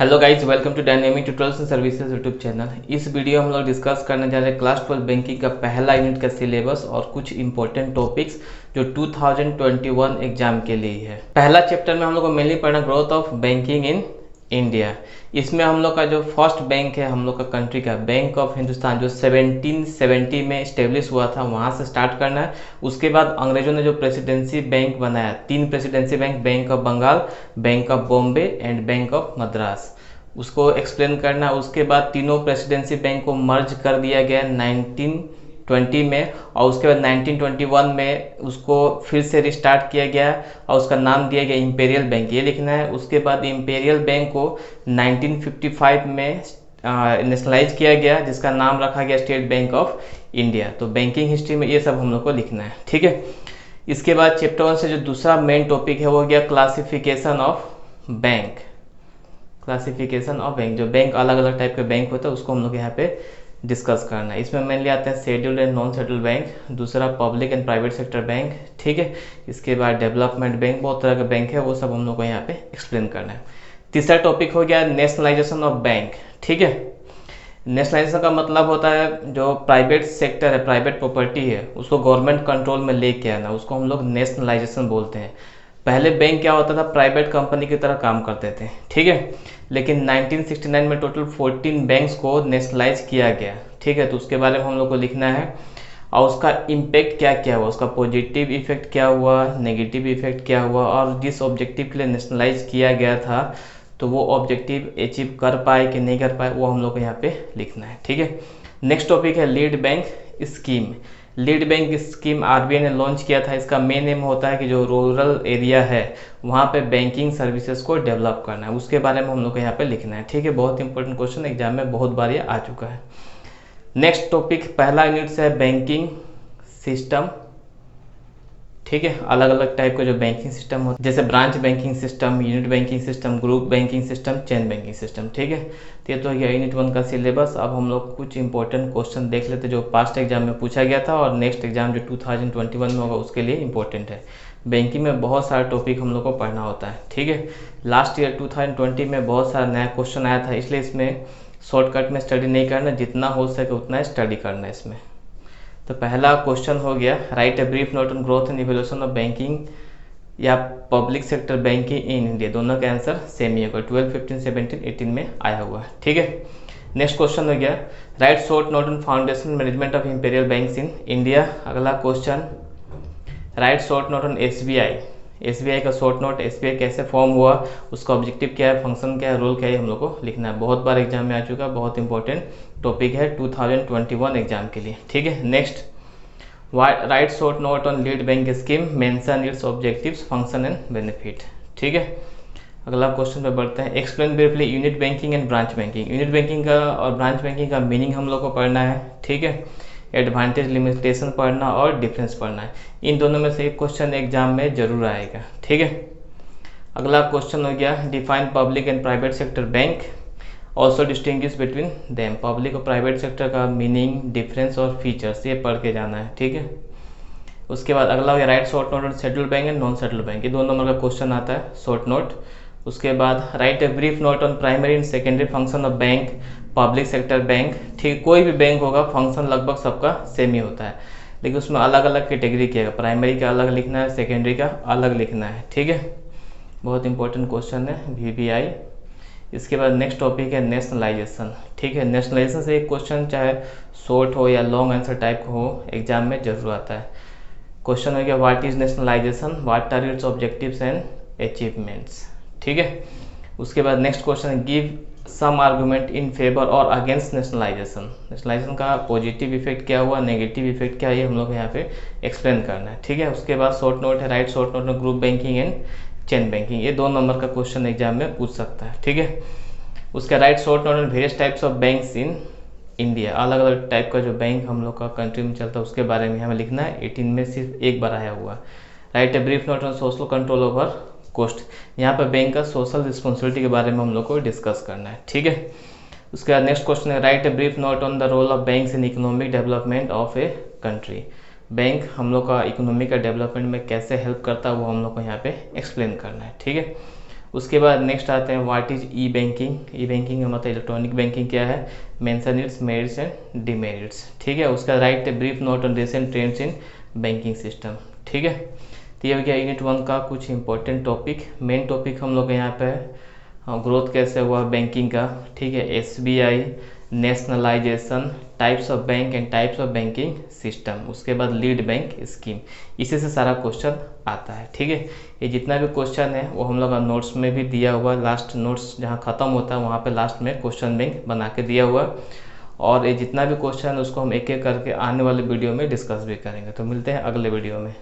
Hello guys, welcome to Dynamic Tutorials and Services YouTube channel. इस video में हम लोग डिस्कस करने जा रहे हैं क्लास 12 बैंकिंग का पहला यूनिट का सिलेबस और कुछ इंपॉर्टेंट टॉपिक्स जो 2021 एग्जाम के लिए है। पहला चैप्टर में हम लोग को मेनली पढ़ना growth of banking in India. इसमें हम लोग का जो फर्स्ट बैंक है हम लोग का कंट्री का बैंक ऑफ हिंदुस्तान जो 1770 में इस्टेब्लिश हुआ था, वहाँ से स्टार्ट करना है। उसके बाद अंग्रेजों ने जो प्रेसिडेंसी बैंक बनाया, 3 presidency bank, Bank of Bengal, Bank of Bombay and Bank of Madras, उसको एक्सप्लेन करना। उसके बाद तीनों प्रेसिडेंसी बैंक को मर्ज कर दिया गया 1920 में, और उसके बाद 1921 में उसको फिर से रिस्टार्ट किया गया और उसका नाम दिया गया इंपीरियल बैंक, ये लिखना है। उसके बाद इंपीरियल बैंक को 1955 में नेशनलाइज किया गया, जिसका नाम रखा गया स्टेट बैंक ऑफ इंडिया। तो बैंकिंग हिस्ट्री में ये सब हम लोग को लिखना है, ठीक है। इसके बाद चैप्टर 1 से जो दूसरा मेन टॉपिक है वो हो गया classification of bank. Classification of bank, जो बैंक अलग अलग टाइप के बैंक होता है उसको हम लोग यहाँ पे डिस्कस करना है। इसमें मेनली आते हैं scheduled and non scheduled bank, दूसरा public and private sector bank, ठीक है। इसके बाद डेवलपमेंट बैंक, बहुत तरह के बैंक है, वो सब हम लोग को यहाँ पे एक्सप्लेन करना है। तीसरा टॉपिक हो गया नेशनलाइजेशन ऑफ बैंक, ठीक है। नेशनलाइजेशन का मतलब होता है जो प्राइवेट सेक्टर है, प्राइवेट प्रॉपर्टी है, उसको गवर्नमेंट कंट्रोल में लेके आना, उसको हम लोग नेशनलाइजेशन बोलते हैं। पहले बैंक क्या होता था, प्राइवेट कंपनी की तरह काम करते थे, ठीक है। लेकिन 1969 में टोटल 14 बैंक्स को नेशनलाइज किया गया, ठीक है। तो उसके बारे में हम लोग को लिखना है और उसका इम्पैक्ट क्या क्या हुआ, उसका पॉजिटिव इफेक्ट क्या हुआ, नेगेटिव इफेक्ट क्या हुआ, और जिस ऑब्जेक्टिव के लिए नेशनलाइज किया गया था तो वो ऑब्जेक्टिव अचीव कर पाए कि नहीं कर पाए, वो हम लोग को यहाँ पे लिखना है, ठीक है। नेक्स्ट टॉपिक है lead bank scheme. Lead bank scheme RBI ने लॉन्च किया था। इसका मेन एम होता है कि जो रूरल एरिया है वहाँ पे बैंकिंग सर्विसेज को डेवलप करना है, उसके बारे में हम लोग को यहाँ पे लिखना है, ठीक है। बहुत इंपॉर्टेंट क्वेश्चन एग्जाम में बहुत बार ये आ चुका है। नेक्स्ट टॉपिक पहला यूनिट से है बैंकिंग सिस्टम, ठीक है। अलग अलग टाइप का जो बैंकिंग सिस्टम होता है, जैसे branch banking system, unit banking system, group banking system, chain banking system, ठीक है। तो ये तो गया यूनिट 1 का सिलेबस। अब हम लोग कुछ इंपॉर्टेंट क्वेश्चन देख लेते जो पास्ट एग्जाम में पूछा गया था और नेक्स्ट एग्जाम जो 2021 में होगा उसके लिए इंपॉर्टेंट है। बैंकिंग में बहुत सारा टॉपिक हम लोग को पढ़ना होता है, ठीक है। लास्ट ईयर 2020 में बहुत सारा नया क्वेश्चन आया था, इसलिए इसमें शॉर्टकट में स्टडी नहीं करना, जितना हो सके उतना स्टडी करना है इसमें। तो पहला क्वेश्चन हो गया, write a brief note on growth and evolution of banking या public sector banking in India. दोनों का आंसर सेम ही होगा, 12, 15, 17, 18 में आया हुआ है, ठीक है। नेक्स्ट क्वेश्चन हो गया, write short note on foundation management of imperial banks in India. अगला question, write short note on SBI. SBI का शॉर्ट नोट, एसबीआई कैसे फॉर्म हुआ, उसका ऑब्जेक्टिव क्या है, फंक्शन क्या है, रोल क्या है, हम लोग को लिखना है। बहुत बार एग्जाम में आ चुका, बहुत इंपॉर्टेंट टॉपिक है 2021 एग्जाम के लिए, ठीक है। Next, right short note on lead bank scheme, mention it's objectives, function and benefit, ठीक है। अगला क्वेश्चन पे बढ़ते हैं, explain briefly unit banking and branch banking. Unit banking का और ब्रांच बैंकिंग का मीनिंग हम लोग को पढ़ना है, ठीक है। एडवांटेज, लिमिटेशन पढ़ना और डिफरेंस पढ़ना है। इन दोनों में से एक क्वेश्चन एग्जाम में जरूर आएगा, ठीक है। अगला क्वेश्चन हो गया, define public and private sector bank, also distinguish between them. Public और प्राइवेट सेक्टर का मीनिंग, डिफरेंस और फीचर्स ये पढ़ के जाना है, ठीक है। उसके बाद अगला हो गया, write short note on scheduled bank and non scheduled bank. ये 2 नंबर का क्वेश्चन आता है, शॉर्ट नोट। उसके बाद right a brief note on primary and secondary function of bank, public sector bank, ठीक। कोई भी बैंक होगा फंक्शन लगभग सबका सेम ही होता है, लेकिन उसमें अलग अलग कैटेगरी किया है, प्राइमरी का अलग लिखना है, सेकेंडरी का अलग लिखना है, ठीक है। बहुत इंपॉर्टेंट क्वेश्चन है वीबीआई। इसके बाद नेक्स्ट टॉपिक है नेशनलाइजेशन, ठीक है। नेशनलाइजेशन से एक क्वेश्चन चाहे शॉर्ट हो या लॉन्ग आंसर टाइप हो एग्जाम में जरूर आता है। क्वेश्चन हो गया, what is nationalisation, what are its objectives and achievements, ठीक है। उसके बाद next question, give some argument in favour और अगेंस्ट नेशनलाइजेशन। नेशनलाइजेशन का पॉजिटिव इफेक्ट क्या हुआ, नेगेटिव इफेक्ट क्या है, ये हम लोग यहाँ पे एक्सप्लेन करना है, ठीक है। उसके बाद शॉर्ट नोट है, राइट शॉर्ट नोट में group banking and chain banking. ये 2 नंबर का क्वेश्चन एग्जाम में पूछ सकता है, ठीक है। उसका right short note on various types of banks in India. अलग अलग टाइप का जो बैंक हम लोग का कंट्री में चलता है उसके बारे में हमें लिखना है। 18 में सिर्फ एक बार आया हुआ। Right a brief note on social control over cost. यहाँ पर बैंक का सोशल रिस्पॉन्सिबिलिटी के बारे में हम लोग को डिस्कस करना है, ठीक है। उसके बाद नेक्स्ट क्वेश्चन है, write a brief note on the role of banks in economic development of a country. Bank हम लोग का इकोनॉमी का डेवलपमेंट में कैसे हेल्प करता है वो हम लोग को यहाँ पे एक्सप्लेन करना है, ठीक है। उसके बाद नेक्स्ट आते हैं what is E banking. E banking का मतलब इलेक्ट्रॉनिक बैंकिंग क्या है, mention it's merits and demerits, ठीक है। उसका right a brief note on recent trends in banking system, ठीक है। तो ये हो गया यूनिट 1 का कुछ इंपॉर्टेंट टॉपिक। मेन टॉपिक हम लोग यहाँ पे ग्रोथ कैसे हुआ बैंकिंग का, ठीक है, SBI, nationalisation, types of bank and types of banking system, उसके बाद लीड बैंक स्कीम, इसी से सारा क्वेश्चन आता है, ठीक है। ये जितना भी क्वेश्चन है वो हम लोग नोट्स में भी दिया हुआ, लास्ट नोट्स जहाँ ख़त्म होता है वहाँ पे लास्ट में क्वेश्चन बैंक बना के दिया हुआ, और ये जितना भी क्वेश्चन है उसको हम एक एक करके आने वाले वीडियो में डिस्कस भी करेंगे। तो मिलते हैं अगले वीडियो में।